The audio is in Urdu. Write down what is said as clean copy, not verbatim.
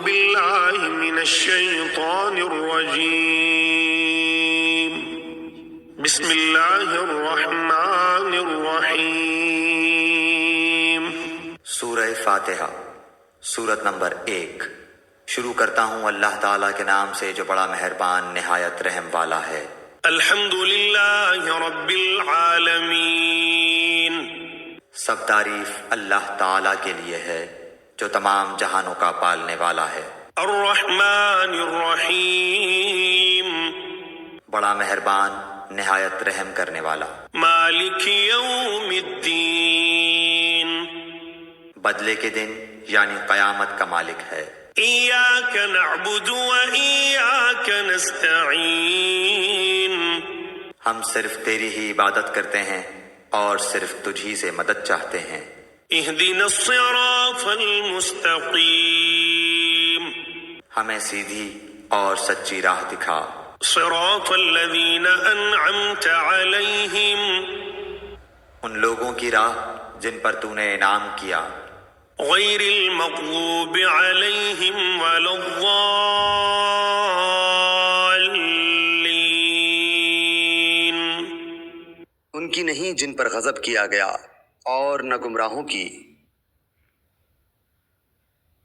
بالله من الشيطان الرجيم بسم الله الرحمن الرحيم۔ سورہ فاتحہ، سورت نمبر 1۔ شروع کرتا ہوں اللہ تعالیٰ کے نام سے جو بڑا مہربان نہایت رحم والا ہے۔ الحمد للہ رب العالمین، سب تعریف اللہ تعالیٰ کے لیے ہے جو تمام جہانوں کا پالنے والا ہے۔ الرحمن الرحیم، بڑا مہربان نہایت رحم کرنے والا۔ مالک یوم الدین، بدلے کے دن یعنی قیامت کا مالک ہے۔ ایاک نعبد و ایاک نستعین، ہم صرف تیری ہی عبادت کرتے ہیں اور صرف تجھ ہی سے مدد چاہتے ہیں۔ اہدنا الصراط المستقیم، ہمیں سیدھی اور سچی راہ دکھا۔ صراط الذین انعمت علیہم، ان لوگوں کی راہ جن پر تو نے انعام کیا۔ غیر المغضوب علیہم ولا الضالین، ان کی نہیں جن پر غضب کیا گیا اور نہ گمراہوں کی۔